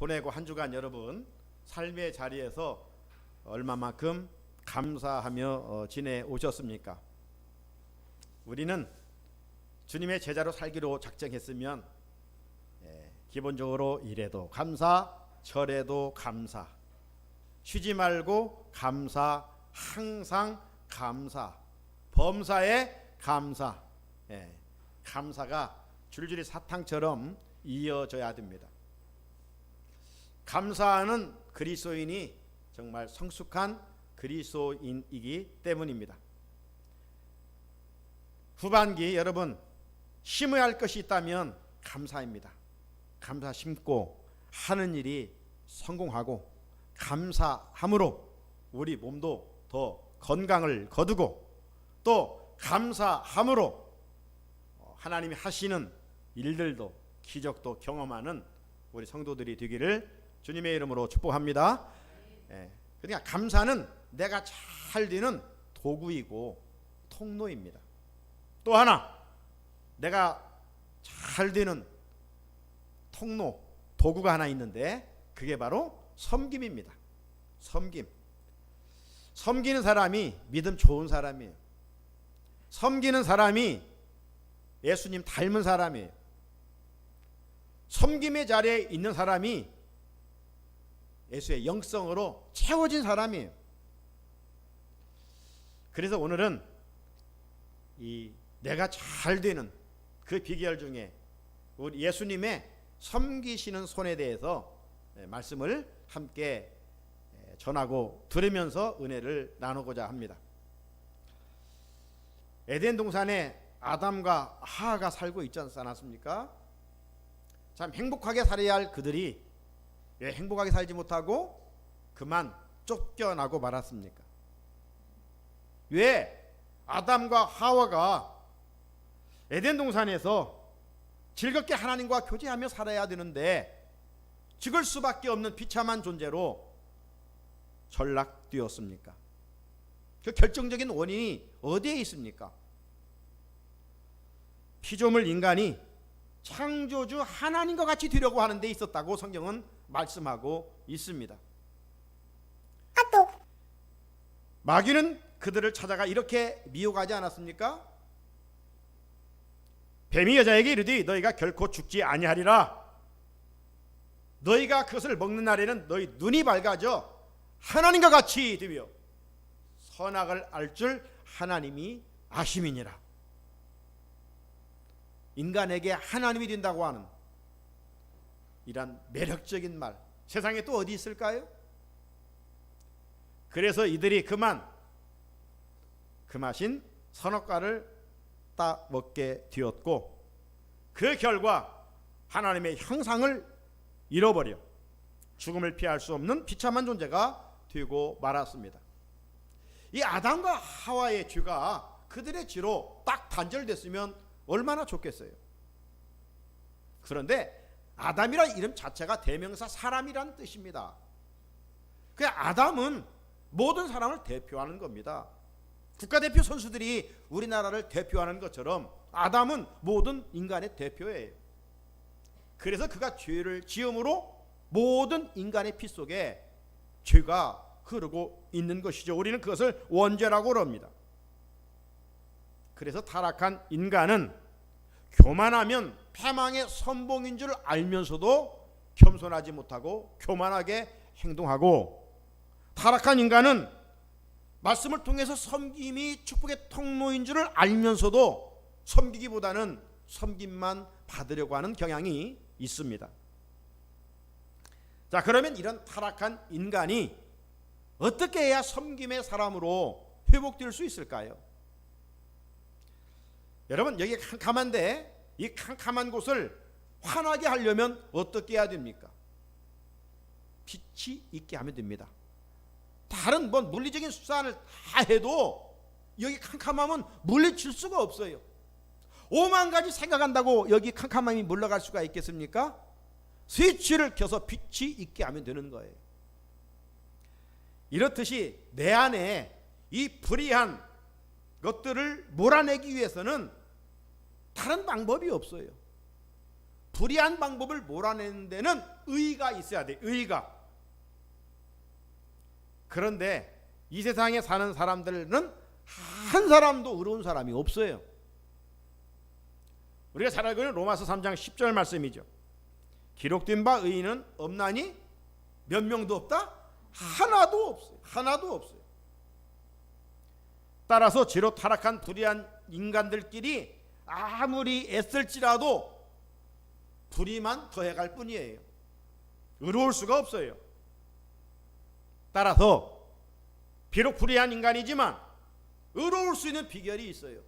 보내고 한 주간 여러분 삶의 자리에서 얼마만큼 감사하며 지내오셨습니까? 우리는 주님의 제자로 살기로 작정했으면 기본적으로 일에도 감사, 절에도 감사, 쉬지 말고 감사, 항상 감사, 범사에 감사, 감사가 줄줄이 사탕처럼 이어져야 됩니다. 감사하는 그리스도인이 정말 성숙한 그리스도인이기 때문입니다. 후반기 여러분 심어야 할 것이 있다면 감사입니다. 감사 심고 하는 일이 성공하고 감사함으로 우리 몸도 더 건강을 거두고 또 감사함으로 하나님이 하시는 일들도 기적도 경험하는 우리 성도들이 되기를 주님의 이름으로 축복합니다. 그러니까 감사는 내가 잘 되는 도구이고 통로입니다. 또 하나 내가 잘 되는 통로, 도구가 하나 있는데 그게 바로 섬김입니다. 섬기는 사람이 믿음 좋은 사람이에요. 섬기는 사람이 예수님 닮은 사람이에요. 섬김의 자리에 있는 사람이 예수의 영성으로 채워진 사람이에요. 그래서 오늘은 이 내가 잘 되는 그 비결 중에 우리 예수님의 섬기시는 손에 대해서 말씀을 함께 전하고 들으면서 은혜를 나누고자 합니다. 에덴 동산에 아담과 하와가 살고 있지 않았습니까? 참 행복하게 살아야 할 그들이 왜 행복하게 살지 못하고 그만 쫓겨나고 말았습니까? 왜 아담과 하와가 에덴 동산에서 즐겁게 하나님과 교제하며 살아야 되는데 죽을 수밖에 없는 비참한 존재로 전락되었습니까? 그 결정적인 원인이 어디에 있습니까? 피조물 인간이 창조주 하나님과 같이 되려고 하는 데 있었다고 성경은 말씀하고 있습니다. 마귀는 그들을 찾아가 이렇게 미혹하지 않았습니까? 뱀이 여자에게 이르되 너희가 결코 죽지 아니하리라. 너희가 그것을 먹는 날에는 너희 눈이 밝아져 하나님과 같이 되며 선악을 알 줄 하나님이 아심이니라. 인간에게 하나님이 된다고 하는 이런 매력적인 말 세상에 또 어디 있을까요? 그래서 이들이 그만 그 맛인 선악과를 따 먹게 되었고 그 결과 하나님의 형상을 잃어버려 죽음을 피할 수 없는 비참한 존재가 되고 말았습니다. 이 아담과 하와의 죄가 그들의 죄로 딱 단절됐으면 얼마나 좋겠어요. 그런데 아담이라는 이름 자체가 대명사 사람이라는 뜻입니다. 그 아담은 모든 사람을 대표하는 겁니다. 국가대표 선수들이 우리나라를 대표하는 것처럼 아담은 모든 인간의 대표예요. 그래서 그가 죄를 지음으로 모든 인간의 피 속에 죄가 흐르고 있는 것이죠. 우리는 그것을 원죄라고 합니다. 그래서 타락한 인간은 교만하면 패망의 선봉인 줄 알면서도 겸손하지 못하고 교만하게 행동하고, 타락한 인간은 말씀을 통해서 섬김이 축복의 통로인 줄을 알면서도 섬기기보다는 섬김만 받으려고 하는 경향이 있습니다. 자, 그러면 이런 타락한 인간이 어떻게 해야 섬김의 사람으로 회복될 수 있을까요? 여러분, 여기 캄캄한데 이 캄캄한 곳을 환하게 하려면 어떻게 해야 됩니까? 빛이 있게 하면 됩니다. 다른 물리적인 수단을 다 해도 여기 캄캄하면 물리칠 수가 없어요. 5만 가지 생각한다고 여기 캄캄함이 물러갈 수가 있겠습니까? 스위치를 켜서 빛이 있게 하면 되는 거예요. 이렇듯이 내 안에 이 불의한 것들을 몰아내기 위해서는 다른 방법이 없어요. 불의한 방법을 몰아내는 데는 의가 있어야 돼. 의가. 그런데 이 세상에 사는 사람들은 한 사람도 의로운 사람이 없어요. 우리가 잘 알고 있는 로마서 3장 10절 말씀이죠. 기록된 바 의인은 없나니 몇 명도 없다? 하나도 없어요. 하나도 없어요. 따라서 죄로 타락한 불의한 인간들끼리 아무리 애쓸지라도 불의만 더해갈 뿐이에요. 의로울 수가 없어요. 따라서 비록 불의한 인간이지만 의로울 수 있는 비결이 있어요.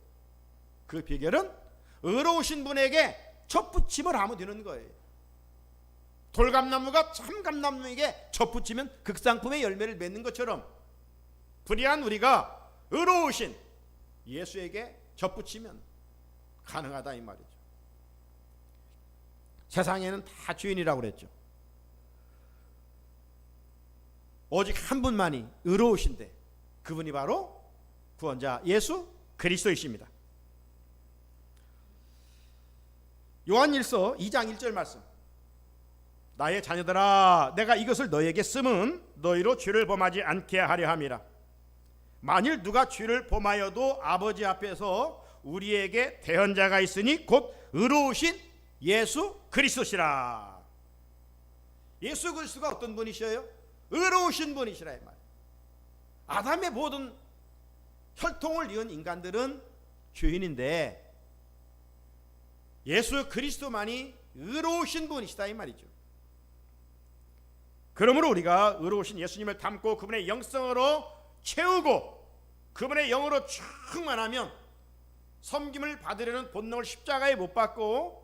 그 비결은 의로우신 분에게 젖붙임을 하면 되는 거예요. 돌감나무가 참감나무에게 젖붙이면 극상품의 열매를 맺는 것처럼 불의한 우리가 의로우신 예수에게 젖붙이면 가능하다 이 말이죠. 세상에는 다 주인이라고 그랬죠. 오직 한 분만이 의로우신데 그분이 바로 구원자 예수 그리스도이십니다. 요한일서 2장 1절 말씀. 나의 자녀들아 내가 이것을 너희에게 쓰면 너희로 죄를 범하지 않게 하려 함이라. 만일 누가 죄를 범하여도 아버지 앞에서 우리에게 대언자가 있으니 곧 의로우신 예수 그리스도시라. 예수 그리스도가 어떤 분이셔요? 의로우신 분이시라 이 말. 아담의 모든 혈통을 이은 인간들은 죄인인데 예수 그리스도만이 의로우신 분이시다 이 말이죠. 그러므로 우리가 의로우신 예수님을 닮고 그분의 영성으로 채우고 그분의 영으로 충만하면 섬김을 받으려는 본능을 십자가에 못 박고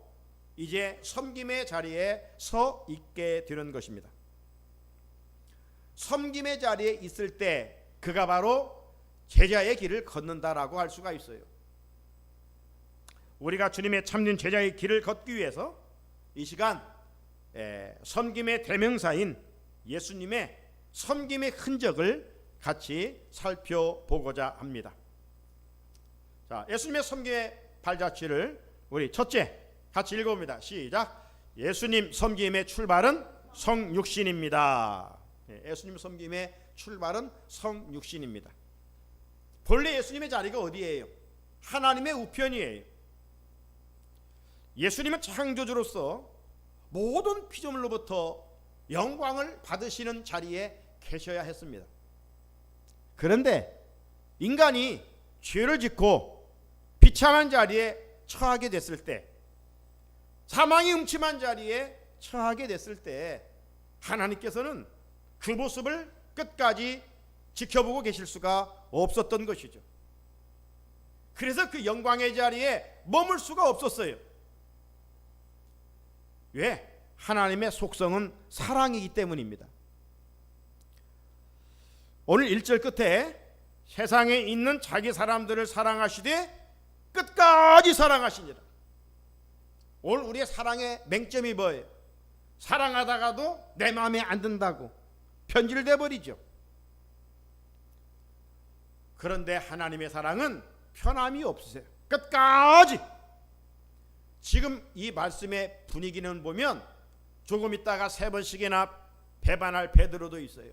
이제 섬김의 자리에 서 있게 되는 것입니다. 섬김의 자리에 있을 때 그가 바로 제자의 길을 걷는다라고 할 수가 있어요. 우리가 주님의 참된 제자의 길을 걷기 위해서 이 시간 섬김의 대명사인 예수님의 섬김의 흔적을 같이 살펴보고자 합니다. 자, 예수님의 섬김의 발자취를 우리 첫째 같이 읽어봅니다. 시작. 예수님 섬김의 출발은 성육신입니다. 예수님 섬김의 출발은 성육신입니다. 본래 예수님의 자리가 어디예요? 하나님의 우편이에요. 예수님은 창조주로서 모든 피조물로부터 영광을 받으시는 자리에 계셔야 했습니다. 그런데 인간이 죄를 짓고 비참한 자리에 처하게 됐을 때, 사망이 음침한 자리에 처하게 됐을 때 하나님께서는 그 모습을 끝까지 지켜보고 계실 수가 없었던 것이죠. 그래서 그 영광의 자리에 머물 수가 없었어요. 왜? 하나님의 속성은 사랑이기 때문입니다. 오늘 1절 끝에 세상에 있는 자기 사람들을 사랑하시되 끝까지 사랑하시니라. 오늘 우리의 사랑의 맹점이 뭐예요? 사랑하다가도 내 마음에 안 든다고 편질돼 버리죠. 그런데 하나님의 사랑은 편함이 없으세요. 끝까지. 지금 이 말씀의 분위기는 보면 조금 있다가 3번씩이나 배반할 베드로도 있어요.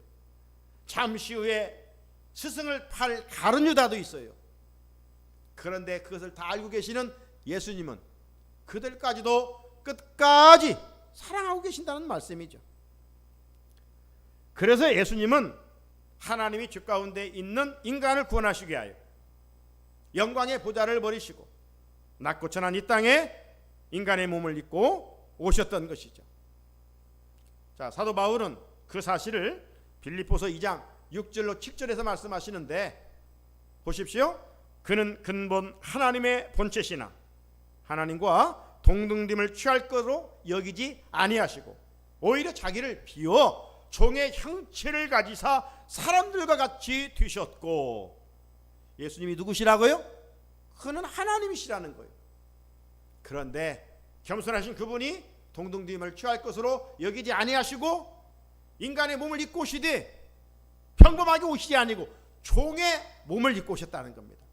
잠시 후에 스승을 팔 가룟 유다도 있어요. 그런데 그것을 다 알고 계시는 예수님은 그들까지도 끝까지 사랑하고 계신다는 말씀이죠. 그래서 예수님은 하나님이 주 가운데 있는 인간을 구원하시기 위하여 영광의 보좌를 버리시고 낮고 천한 이 땅에 인간의 몸을 입고 오셨던 것이죠. 자, 사도 바울은 그 사실을 빌립보서 2장 6절로 7절에서 말씀하시는데 보십시오. 그는 근본 하나님의 본체시나 하나님과 동등됨을 취할 것으로 여기지 아니하시고 오히려 자기를 비워 종의 형체를 가지사 사람들과 같이 되셨고. 예수님이 누구시라고요? 그는 하나님이시라는 거예요. 그런데 겸손하신 그분이 동등됨을 취할 것으로 여기지 아니하시고 인간의 몸을 입고 오시되 평범하게 오시지 아니고 종의 몸을 입고 오셨다는 겁니다.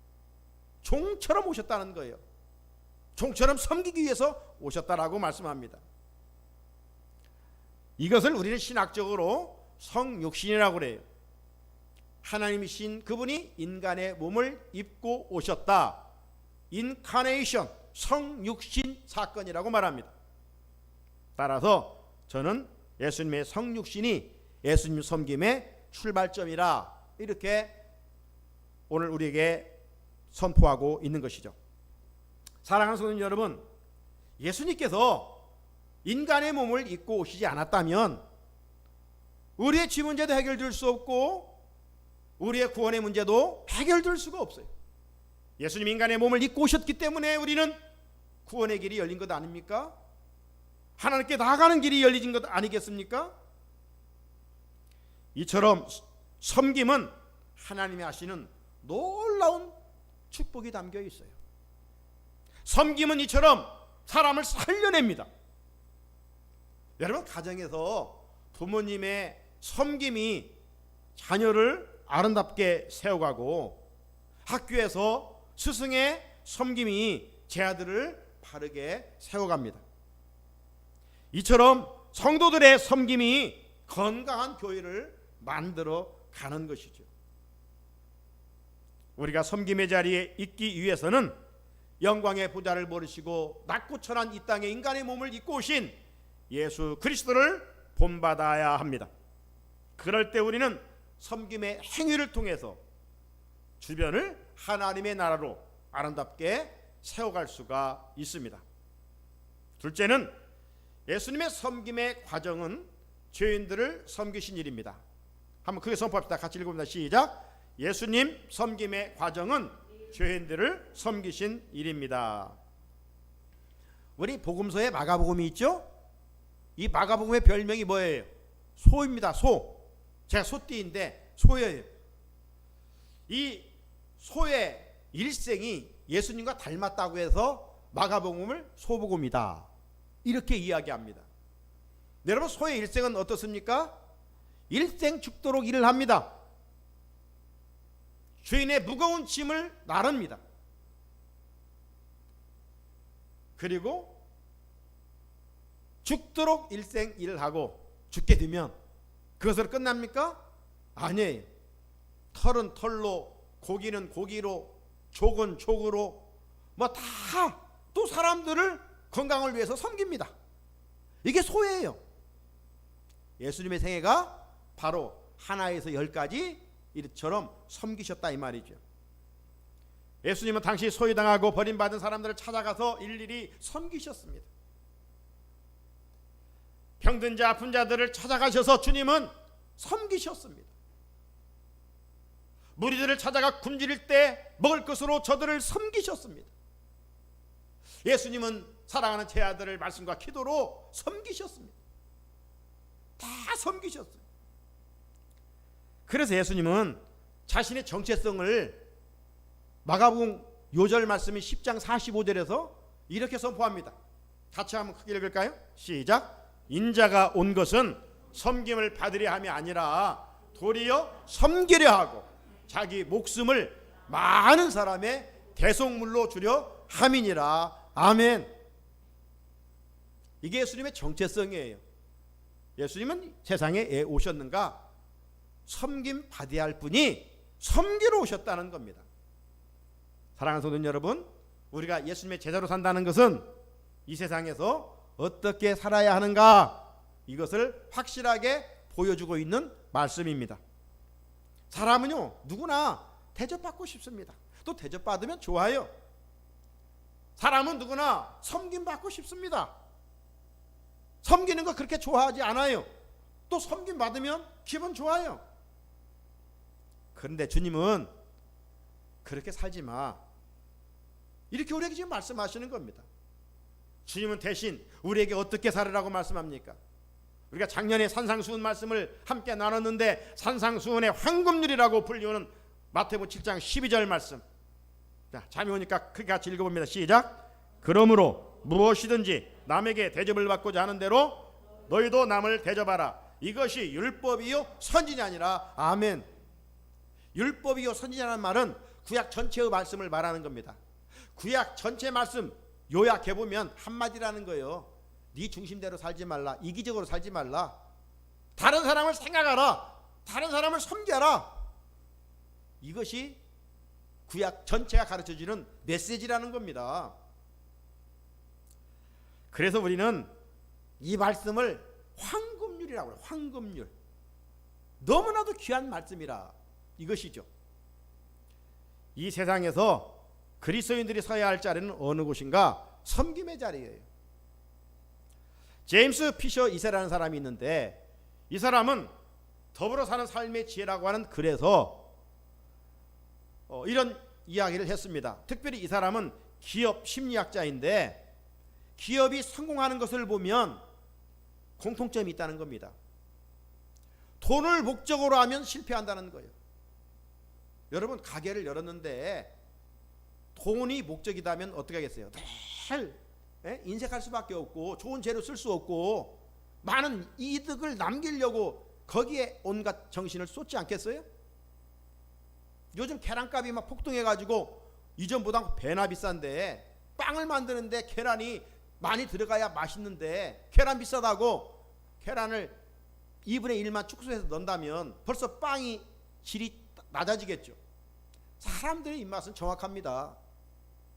종처럼 오셨다는 거예요. 종처럼 섬기기 위해서 오셨다라고 말씀합니다. 이것을 우리는 신학적으로 성육신이라고 그래요. 하나님이신 그분이 인간의 몸을 입고 오셨다. 인카네이션, 성육신 사건이라고 말합니다. 따라서 저는 예수님의 성육신이 예수님 섬김의 출발점이라 이렇게 오늘 우리에게 선포하고 있는 것이죠. 사랑하는 성도 여러분, 예수님께서 인간의 몸을 입고 오시지 않았다면 우리의 죄 문제도 해결될 수 없고 우리의 구원의 문제도 해결될 수가 없어요. 예수님 인간의 몸을 입고 오셨기 때문에 우리는 구원의 길이 열린 것 아닙니까? 하나님께 나아가는 길이 열린 것 아니겠습니까? 이처럼 섬김은 하나님이 하시는 놀라운 축복이 담겨 있어요. 섬김은 이처럼 사람을 살려냅니다. 여러분, 가정에서 부모님의 섬김이 자녀를 아름답게 세워가고 학교에서 스승의 섬김이 제 아들을 바르게 세워갑니다. 이처럼 성도들의 섬김이 건강한 교회를 만들어 가는 것이죠. 우리가 섬김의 자리에 있기 위해서는 영광의 보좌를 모르시고 낮고 천한 이 땅에 인간의 몸을 입고 오신 예수 그리스도를 본받아야 합니다. 그럴 때 우리는 섬김의 행위를 통해서 주변을 하나님의 나라로 아름답게 세워갈 수가 있습니다. 둘째는 예수님의 섬김의 과정은 죄인들을 섬기신 일입니다. 한번 크게 선포합시다. 같이 읽어봅니다. 시작. 예수님 섬김의 과정은 죄인들을 섬기신 일입니다. 우리 복음서에 마가복음이 있죠? 이 마가복음의 별명이 뭐예요? 소입니다. 소. 제가 소띠인데 소예요. 이 소의 일생이 예수님과 닮았다고 해서 마가복음을 소복음이다 이렇게 이야기합니다. 여러분, 소의 일생은 어떻습니까? 일생 죽도록 일을 합니다. 주인의 무거운 짐을 나릅니다. 그리고 죽도록 일생 일을 하고 죽게 되면 그것으로 끝납니까? 아니에요. 털은 털로, 고기는 고기로, 족은 족으로 뭐 다 또 사람들을 건강을 위해서 섬깁니다. 이게 소예요. 예수님의 생애가 바로 하나에서 10가지 이처럼 섬기셨다 이 말이죠. 예수님은 당시 소외당하고 버림받은 사람들을 찾아가서 일일이 섬기셨습니다. 병든 자 아픈 자들을 찾아가셔서 주님은 섬기셨습니다. 무리들을 찾아가 굶주릴 때 먹을 것으로 저들을 섬기셨습니다. 예수님은 사랑하는 제 아들을 말씀과 기도로 섬기셨습니다. 다 섬기셨어요. 그래서 예수님은 자신의 정체성을 마가복음 요절 말씀이 10장 45절에서 이렇게 선포합니다. 같이 한번 크게 읽을까요? 시작. 인자가 온 것은 섬김을 받으려 함이 아니라 도리어 섬기려 하고 자기 목숨을 많은 사람의 대속물로 주려 함이니라. 아멘. 이게 예수님의 정체성이에요. 예수님은 세상에 왜 오셨는가? 섬김 받아야 할 분이 섬기러 오셨다는 겁니다. 사랑하는 성도 여러분, 우리가 예수님의 제자로 산다는 것은 이 세상에서 어떻게 살아야 하는가, 이것을 확실하게 보여주고 있는 말씀입니다. 사람은요, 누구나 대접받고 싶습니다. 또 대접받으면 좋아요. 사람은 누구나 섬김받고 싶습니다. 섬기는 거 그렇게 좋아하지 않아요. 또 섬김받으면 기분 좋아요. 그런데 주님은 그렇게 살지 마, 이렇게 우리에게 지금 말씀하시는 겁니다. 주님은 대신 우리에게 어떻게 살으라고 말씀합니까? 우리가 작년에 산상수훈 말씀을 함께 나눴는데 산상수훈의 황금률이라고 불리우는 마태복음 7장 12절 말씀. 자, 잠이 오니까 크게 같이 읽어봅니다. 시작. 그러므로 무엇이든지 남에게 대접을 받고자 하는 대로 너희도 남을 대접하라. 이것이 율법이요 선지자 아니라. 아멘. 율법이요 선지자라는 말은 구약 전체의 말씀을 말하는 겁니다. 구약 전체 말씀 요약해보면 한마디라는 거예요. 네 중심대로 살지 말라, 이기적으로 살지 말라, 다른 사람을 생각하라. 다른 사람을 섬겨라. 이것이 구약 전체가 가르쳐주는 메시지라는 겁니다. 그래서 우리는 이 말씀을 황금률이라고 해요. 황금률. 너무나도 귀한 말씀이라 이것이죠. 이 세상에서 그리스도인들이 서야 할 자리는 어느 곳인가? 섬김의 자리예요. 제임스 피셔 2세라는 사람이 있는데, 이 사람은 더불어 사는 삶의 지혜라고 하는 글에서 이런 이야기를 했습니다. 특별히 이 사람은 기업 심리학자인데, 기업이 성공하는 것을 보면 공통점이 있다는 겁니다. 돈을 목적으로 하면 실패한다는 거예요. 여러분, 가게를 열었는데 돈이 목적이다면 어떻게 하겠어요? 늘 인색할 수밖에 없고, 좋은 재료 쓸 수 없고, 많은 이득을 남기려고 거기에 온갖 정신을 쏟지 않겠어요? 요즘 계란값이 막 폭등해가지고 이전보다 배나 비싼데, 빵을 만드는데 계란이 많이 들어가야 맛있는데 계란 비싸다고 계란을 2분의 1만 축소해서 넣는다면 벌써 빵이 질이 낮아지겠죠. 사람들의 입맛은 정확합니다.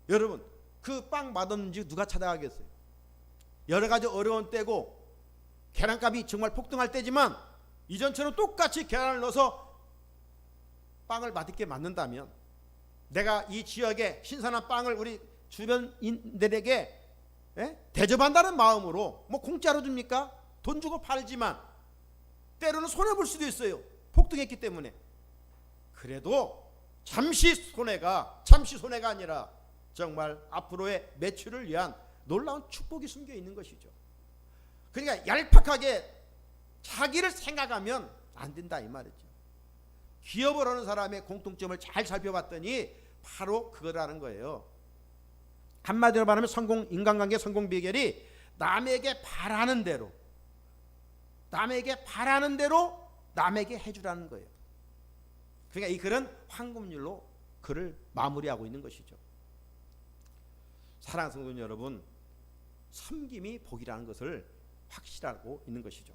여러분, 그 빵 맛없는지 누가 찾아가겠어요? 여러 가지 어려운 때고 계란값이 정말 폭등할 때지만, 이전처럼 똑같이 계란을 넣어서 빵을 맛있게 만든다면, 내가 이 지역에 신선한 빵을 우리 주변인들에게 대접한다는 마음으로, 뭐 공짜로 줍니까? 돈 주고 팔지만 때로는 손해볼 수도 있어요. 폭등했기 때문에. 그래도 잠시 손해가 아니라 정말 앞으로의 매출을 위한 놀라운 축복이 숨겨 있는 것이죠. 그러니까 얄팍하게 자기를 생각하면 안 된다 이 말이죠. 기업을 하는 사람의 공통점을 잘 살펴봤더니 바로 그거라는 거예요. 한마디로 말하면 인간관계 성공 비결이 남에게 바라는 대로 남에게 해주라는 거예요. 그러니까 이 글은 황금률로 글을 마무리하고 있는 것이죠. 사랑하는 성도 여러분, 섬김이 복이라는 것을 확실하고 있는 것이죠.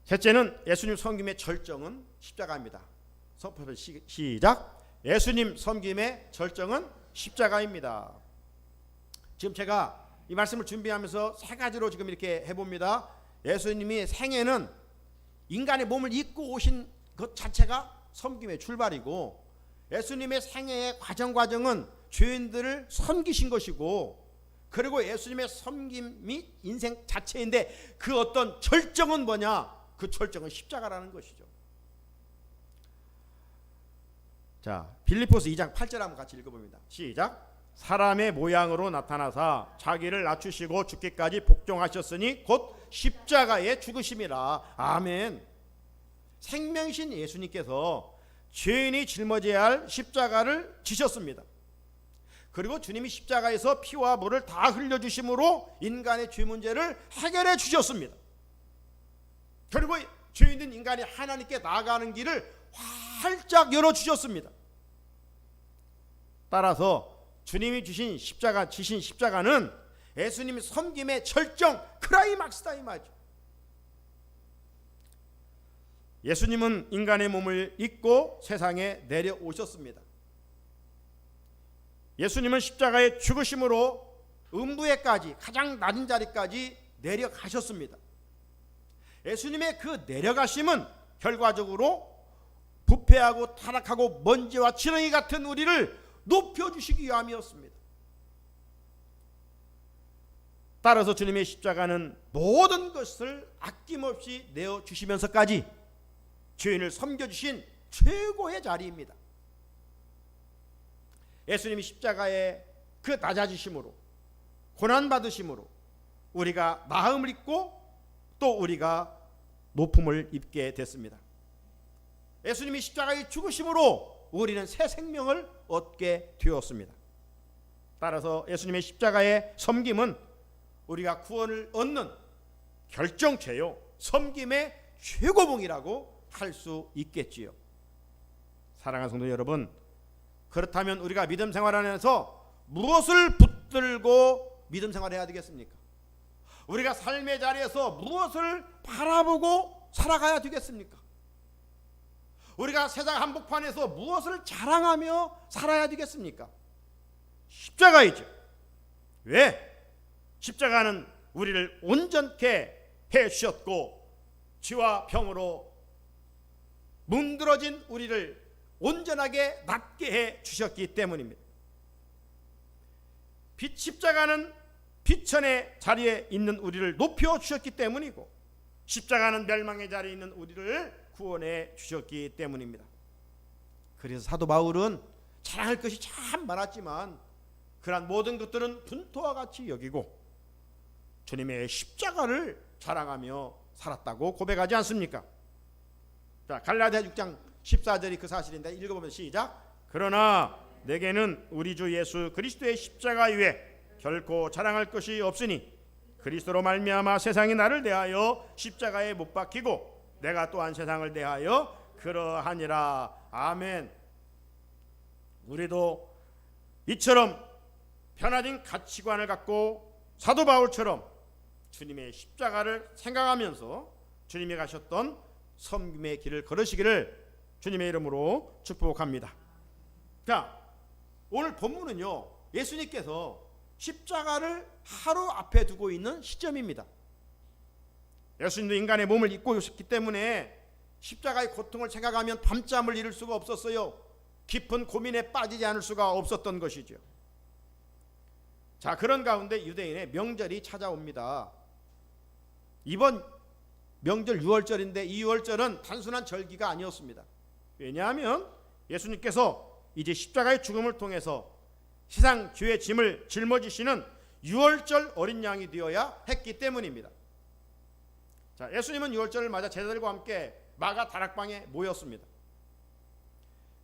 셋째는 예수님 섬김의 절정은 십자가입니다. 선포를 시작. 예수님 섬김의 절정은 십자가입니다. 지금 제가 이 말씀을 준비하면서 세 가지로 지금 이렇게 해봅니다. 예수님이 생애는 인간의 몸을 입고 오신 것 자체가 섬김의 출발이고, 예수님의 생애의 과정은 죄인들을 섬기신 것이고, 그리고 예수님의 섬김이 인생 자체인데 그 어떤 절정은 뭐냐? 그 절정은 십자가라는 것이죠. 자, 빌립보서 2장 8절 한번 같이 읽어봅니다. 시작. 사람의 모양으로 나타나사 자기를 낮추시고 죽기까지 복종하셨으니 곧 십자가에 죽으심이라. 아멘. 생명이신 예수님께서 죄인이 짊어져야 할 십자가를 지셨습니다. 그리고 주님이 십자가에서 피와 물을 다 흘려주심으로 인간의 죄 문제를 해결해 주셨습니다. 그리고 죄인된 인간이 하나님께 나아가는 길을 활짝 열어주셨습니다. 따라서 주님이 지신 십자가는 예수님의 섬김의 절정 크라이막스다 이 말이죠. 예수님은 인간의 몸을 입고 세상에 내려오셨습니다. 예수님은 십자가의 죽으심으로 음부에까지, 가장 낮은 자리까지 내려가셨습니다. 예수님의 그 내려가심은 결과적으로 부패하고 타락하고 먼지와 지렁이 같은 우리를 높여주시기 위함이었습니다. 따라서 주님의 십자가는 모든 것을 아낌없이 내어주시면서까지 죄인을 섬겨주신 최고의 자리입니다. 예수님이 십자가의 그 낮아지심으로, 고난받으심으로 우리가 나음을 입고 또 우리가 높음을 입게 됐습니다. 예수님이 십자가의 죽으심으로 우리는 새 생명을 얻게 되었습니다. 따라서 예수님의 십자가의 섬김은 우리가 구원을 얻는 결정체요, 섬김의 최고봉이라고 할 수 있겠지요. 사랑하는 성도 여러분, 그렇다면 우리가 믿음 생활 안에서 무엇을 붙들고 믿음 생활을 해야 되겠습니까? 우리가 삶의 자리에서 무엇을 바라보고 살아가야 되겠습니까? 우리가 세상 한복판에서 무엇을 자랑하며 살아야 되겠습니까? 십자가이죠. 왜? 십자가는 우리를 온전케 해 주셨고 죄와 병으로 문드러진 우리를 온전하게 낫게 해 주셨기 때문입니다. 십자가는 비천의 자리에 있는 우리를 높여 주셨기 때문이고, 십자가는 멸망의 자리에 있는 우리를 구원해 주셨기 때문입니다. 그래서 사도 바울은 자랑할 것이 참 많았지만 그러한 모든 것들은 분토와 같이 여기고 주님의 십자가를 자랑하며 살았다고 고백하지 않습니까? 자, 갈라디아 6장 14절이 그 사실인데 읽어보면 시작. 그러나 내게는 우리 주 예수 그리스도의 십자가 이외에 결코 자랑할 것이 없으니 그리스도로 말미암아 세상이 나를 대하여 십자가에 못 박히고 내가 또한 세상을 대하여 그러하니라. 아멘. 우리도 이처럼 변화된 가치관을 갖고 사도 바울처럼 주님의 십자가를 생각하면서 주님이 가셨던 섬김의 길을 걸으시기를 주님의 이름으로 축복합니다. 자, 오늘 본문은요, 예수님께서 십자가를 하루 앞에 두고 있는 시점입니다. 예수님도 인간의 몸을 입고 오셨기 때문에 십자가의 고통을 생각하면 밤잠을 이룰 수가 없었어요. 깊은 고민에 빠지지 않을 수가 없었던 것이죠. 자, 그런 가운데 유대인의 명절이 찾아옵니다. 이번 명절 유월절인데 이 유월절은 단순한 절기가 아니었습니다. 왜냐하면 예수님께서 이제 십자가의 죽음을 통해서 세상 죄의 짐을 짊어지시는 유월절 어린 양이 되어야 했기 때문입니다. 자, 예수님은 유월절을 맞아 제자들과 함께 마가 다락방에 모였습니다.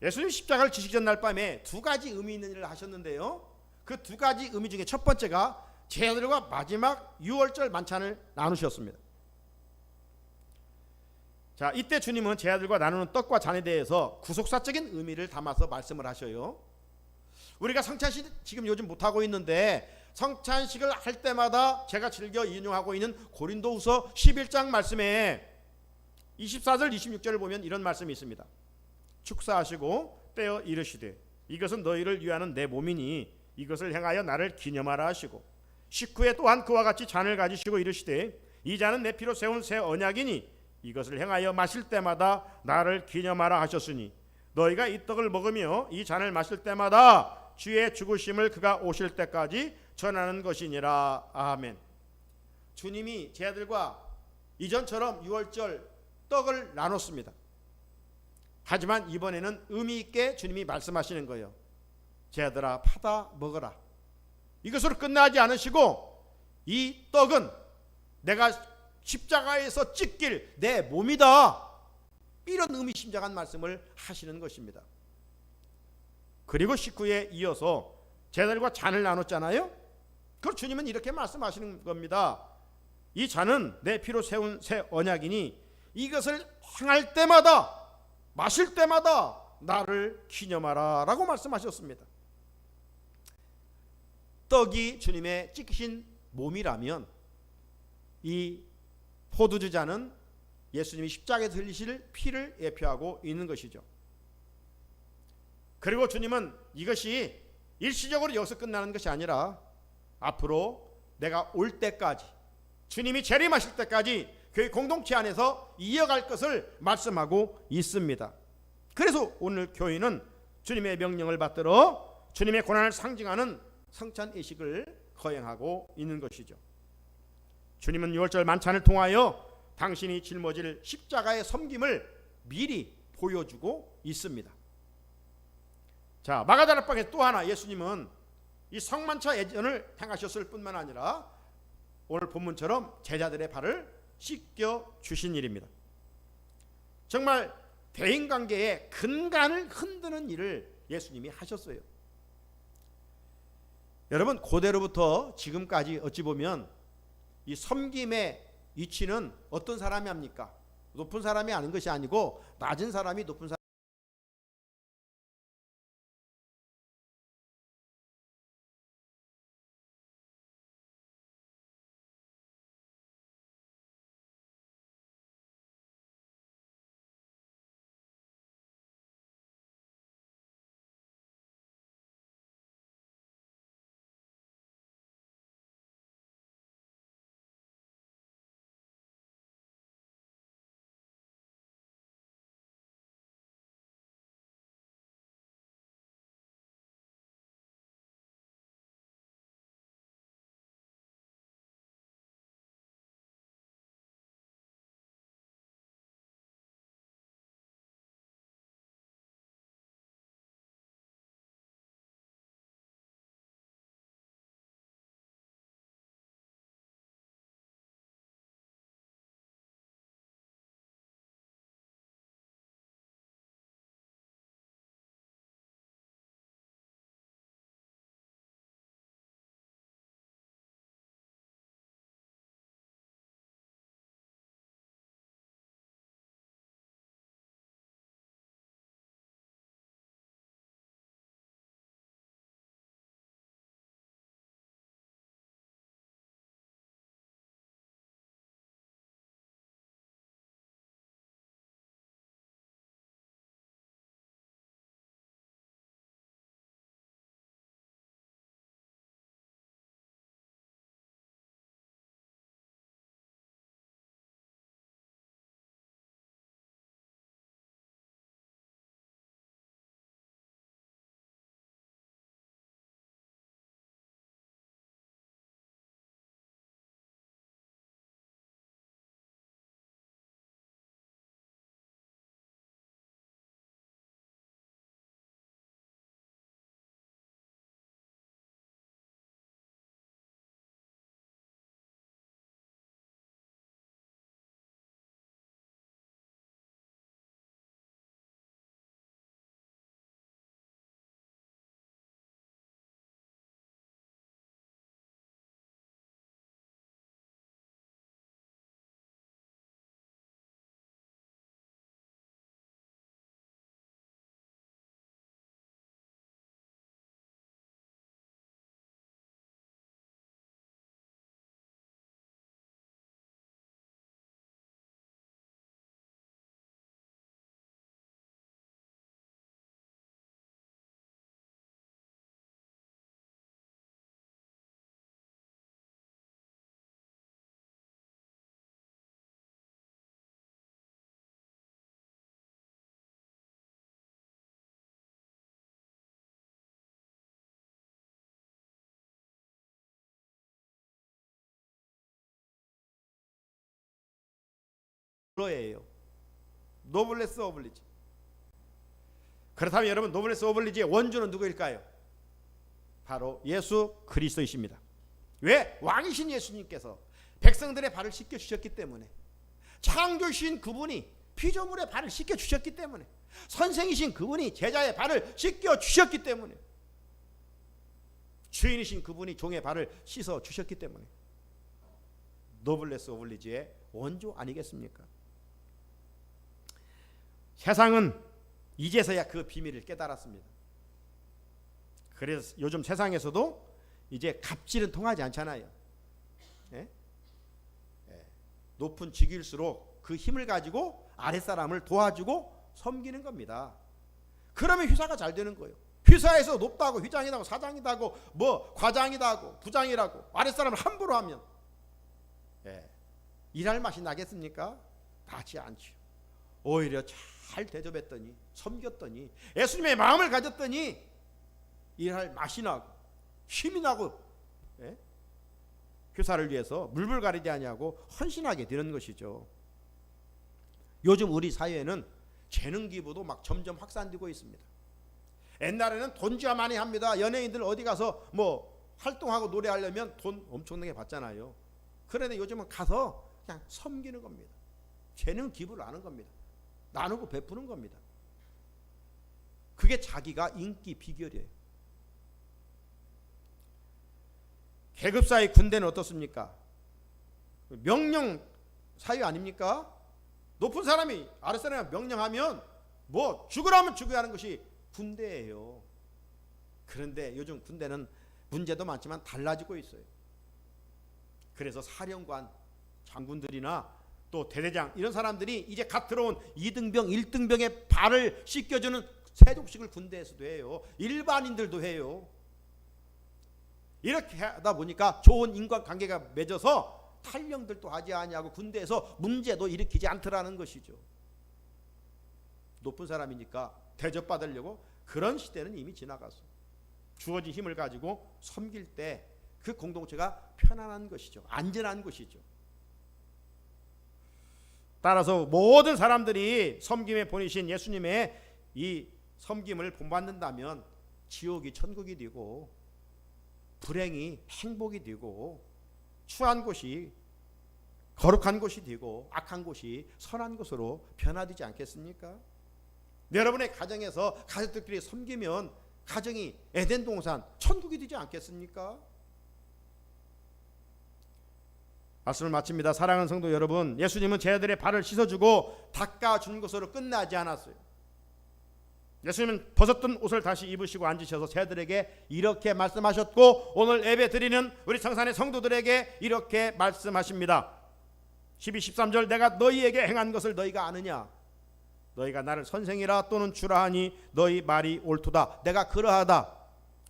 예수님 십자가를 지시기 전날 밤에 두 가지 의미 있는 일을 하셨는데요, 그 두 가지 의미 중에 첫 번째가 제자들과 마지막 유월절 만찬을 나누셨습니다. 자, 이때 주님은 제자들과 나누는 떡과 잔에 대해서 구속사적인 의미를 담아서 말씀을 하셔요. 우리가 성찬식 지금 요즘 못하고 있는데 성찬식을 할 때마다 제가 즐겨 인용하고 있는 고린도후서 11장 말씀에 24절 26절을 보면 이런 말씀이 있습니다. 축사하시고 떼어 이르시되 이것은 너희를 위하는 내 몸이니 이것을 행하여 나를 기념하라 하시고, 식후에 또한 그와 같이 잔을 가지시고 이르시되 이 잔은 내 피로 세운 새 언약이니 이것을 행하여 마실 때마다 나를 기념하라 하셨으니 너희가 이 떡을 먹으며 이 잔을 마실 때마다 주의 죽으심을 그가 오실 때까지 전하는 것이니라. 아멘. 주님이 제자들과 이전처럼 유월절 떡을 나눴습니다. 하지만 이번에는 의미 있게 주님이 말씀하시는 거예요. 제자들아, 받아 먹어라. 이것으로 끝나지 않으시고 이 떡은 내가 십자가에서 찢길 내 몸이다, 이런 의미심장한 말씀을 하시는 것입니다. 그리고 식후에 이어서 제자들과 잔을 나눴잖아요. 그걸 주님은 이렇게 말씀하시는 겁니다. 이 잔은 내 피로 세운 새 언약이니 이것을 행할 때마다 마실 때마다 나를 기념하라 라고 말씀하셨습니다. 떡이 주님의 찢기신 몸이라면 이 포도주 잔은 예수님이 십자가에서 흘리실 피를 예표하고 있는 것이죠. 그리고 주님은 이것이 일시적으로 여기서 끝나는 것이 아니라 앞으로 내가 올 때까지, 주님이 재림하실 때까지 교회 공동체 안에서 이어갈 것을 말씀하고 있습니다. 그래서 오늘 교회는 주님의 명령을 받들어 주님의 고난을 상징하는 성찬 예식을 거행하고 있는 것이죠. 주님은 유월절 만찬을 통하여 당신이 짊어질 십자가의 섬김을 미리 보여주고 있습니다. 자, 마가다락방에 또 하나 예수님은 이 성만차 예전을 행하셨을 뿐만 아니라 오늘 본문처럼 제자들의 발을 씻겨 주신 일입니다. 정말 대인관계의 근간을 흔드는 일을 예수님이 하셨어요. 여러분, 고대로부터 지금까지 어찌 보면 이 섬김의 위치는 어떤 사람이 합니까? 높은 사람이 하는 것이 아니고 낮은 사람이 높은 사람 예요. 노블레스 오블리주. 그렇다면 여러분, 노블레스 오블리주의 원조는 누구일까요? 바로 예수 그리스도이십니다. 왜? 왕이신 예수님께서 백성들의 발을 씻겨 주셨기 때문에, 창조주신 그분이 피조물의 발을 씻겨 주셨기 때문에, 선생이신 그분이 제자의 발을 씻겨 주셨기 때문에, 주인이신 그분이 종의 발을 씻어 주셨기 때문에 노블레스 오블리주의 원조 아니겠습니까? 세상은 이제서야 그 비밀을 깨달았습니다. 그래서 요즘 세상에서도 이제 갑질은 통하지 않잖아요. 예? 예. 높은 직위일수록 그 힘을 가지고 아랫사람을 도와주고 섬기는 겁니다. 그러면 회사가 잘 되는 거예요. 회사에서 높다고 회장이라고 사장이라고 뭐 과장이라고 부장이라고 아랫사람을 함부로 하면 일할 맛이 나겠습니까? 나지 않죠. 오히려 잘 대접했더니, 섬겼더니, 예수님의 마음을 가졌더니 일할 맛이 나고 힘이 나고, 회사를 위해서 물불 가리지 아니하고 헌신하게 되는 것이죠. 요즘 우리 사회에는 재능 기부도 막 점점 확산되고 있습니다. 옛날에는 돈 줘야 많이 합니다. 연예인들 어디 가서 뭐 활동하고 노래하려면 돈 엄청나게 받잖아요. 그런데 요즘은 가서 그냥 섬기는 겁니다. 재능 기부를 하는 겁니다. 나누고 베푸는 겁니다. 그게 자기가 인기 비결이에요. 계급사회 군대는 어떻습니까? 명령 사회 아닙니까? 높은 사람이 아랫사람이 명령하면 뭐 죽으라면 죽어야 하는 것이 군대예요. 그런데 요즘 군대는 문제도 많지만 달라지고 있어요. 그래서 사령관, 장군들이나 또 대대장 이런 사람들이 이제 갓 들어온 2등병, 1등병의 발을 씻겨주는 세족식을 군대에서도 해요. 일반인들도 해요. 이렇게 하다 보니까 좋은 인간관계가 맺어서 탈령들도 하지 아니하고 군대에서 문제도 일으키지 않더라는 것이죠. 높은 사람이니까 대접받으려고. 그런 시대는 이미 지나갔어. 주어진 힘을 가지고 섬길 때 그 공동체가 편안한 것이죠. 안전한 것이죠. 따라서 모든 사람들이 섬김에 본이신 예수님의 이 섬김을 본받는다면 지옥이 천국이 되고 불행이 행복이 되고 추한 곳이 거룩한 곳이 되고 악한 곳이 선한 곳으로 변화되지 않겠습니까? 여러분의 가정에서 가족들끼리 섬기면 가정이 에덴 동산 천국이 되지 않겠습니까? 말씀을 마칩니다. 사랑하는 성도 여러분, 예수님은 제자들의 발을 씻어주고 닦아준 것으로 끝나지 않았어요. 예수님은 벗었던 옷을 다시 입으시고 앉으셔서 제자들에게 이렇게 말씀하셨고, 오늘 예배 드리는 우리 성산의 성도들에게 이렇게 말씀하십니다. 12, 13절, 내가 너희에게 행한 것을 너희가 아느냐? 너희가 나를 선생이라 또는 주라 하니 너희 말이 옳도다. 내가 그러하다.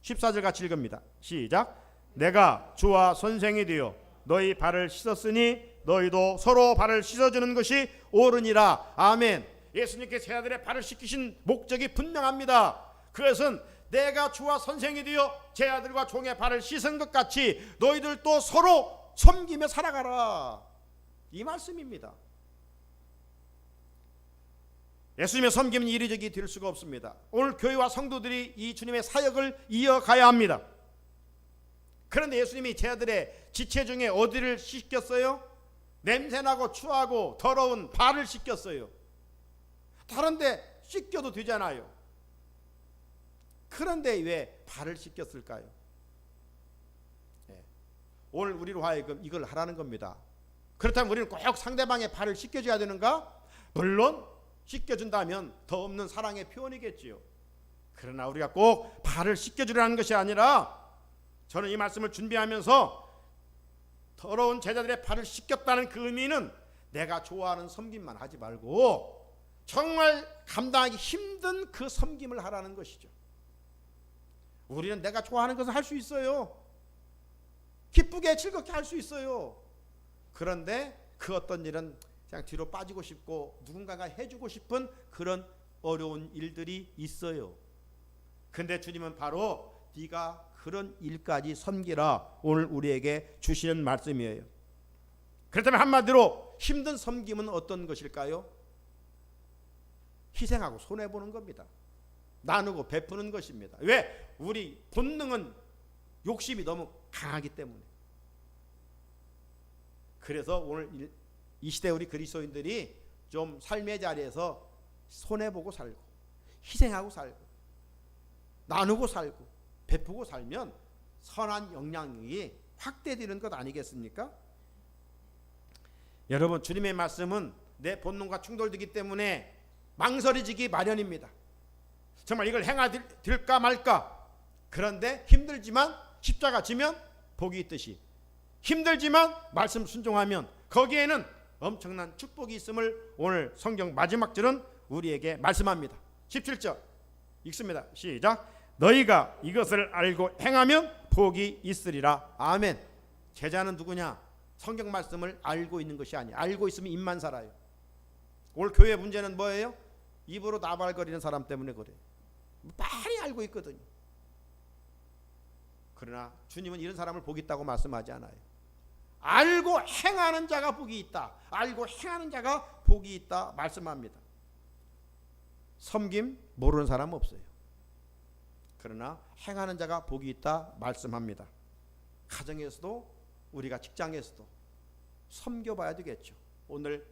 14절 같이 읽습니다. 시작. 내가 주와 선생이 되어 너희 발을 씻었으니 너희도 서로 발을 씻어주는 것이 옳으니라. 아멘. 예수님께 제자들의 발을 씻기신 목적이 분명합니다. 그것은 내가 주와 선생이 되어 제자들과 종의 발을 씻은 것 같이 너희들도 서로 섬기며 살아가라. 이 말씀입니다. 예수님의 섬김은 이리저리 될 수가 없습니다. 오늘 교회와 성도들이 이 주님의 사역을 이어가야 합니다. 그런데 예수님이 제자들의 지체 중에 어디를 씻겼어요? 냄새나고 추하고 더러운 발을 씻겼어요. 다른데 씻겨도 되잖아요. 그런데 왜 발을 씻겼을까요? 오늘 우리로 하여금 이걸 하라는 겁니다. 그렇다면 우리는 꼭 상대방의 발을 씻겨줘야 되는가? 물론 씻겨준다면 더 없는 사랑의 표현이겠지요. 그러나 우리가 꼭 발을 씻겨주려는 것이 아니라, 저는 이 말씀을 준비하면서 더러운 제자들의 발을 씻겼다는 그 의미는 내가 좋아하는 섬김만 하지 말고 정말 감당하기 힘든 그 섬김을 하라는 것이죠. 우리는 내가 좋아하는 것을 할 수 있어요. 기쁘게 즐겁게 할 수 있어요. 그런데 그 어떤 일은 그냥 뒤로 빠지고 싶고 누군가가 해주고 싶은 그런 어려운 일들이 있어요. 근데 주님은 바로 네가 그런 일까지 섬기라 오늘 우리에게 주시는 말씀이에요. 그렇다면 한마디로 힘든 섬김은 어떤 것일까요? 희생하고 손해보는 겁니다. 나누고 베푸는 것입니다. 왜? 우리 본능은 욕심이 너무 강하기 때문에. 그래서 오늘 이 시대 우리 그리스도인들이 좀 삶의 자리에서 손해보고 살고 희생하고 살고 나누고 살고 베푸고 살면 선한 영향력이 확대되는 것 아니겠습니까? 여러분, 주님의 말씀은 내 본능과 충돌되기 때문에 망설여지기 마련입니다. 정말 이걸 행하될까 말까. 그런데 힘들지만 십자가 지면 복이 있듯이 힘들지만 말씀 순종하면 거기에는 엄청난 축복이 있음을 오늘 성경 마지막 절은 우리에게 말씀합니다. 17절 읽습니다. 시작. 너희가 이것을 알고 행하면 복이 있으리라. 아멘. 제자는 누구냐? 성경 말씀을 알고 있는 것이 아니에요. 알고 있으면 입만 살아요. 오늘 교회 문제는 뭐예요? 입으로 나발거리는 사람 때문에 그래요. 많이 알고 있거든요. 그러나 주님은 이런 사람을 복이 있다고 말씀하지 않아요. 알고 행하는 자가 복이 있다. 알고 행하는 자가 복이 있다 말씀합니다. 섬김 모르는 사람 없어요. 그러나 행하는 자가 복이 있다 말씀합니다. 가정에서도 우리가 직장에서도 섬겨봐야 되겠죠. 오늘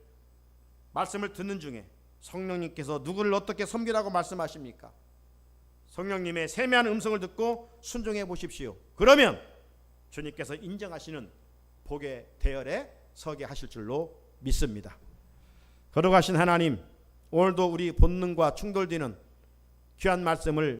말씀을 듣는 중에 성령님께서 누구를 어떻게 섬기라고 말씀하십니까? 성령님의 세미한 음성을 듣고 순종해 보십시오. 그러면 주님께서 인정하시는 복의 대열에 서게 하실 줄로 믿습니다. 거룩하신 하나님, 오늘도 우리 본능과 충돌되는 귀한 말씀을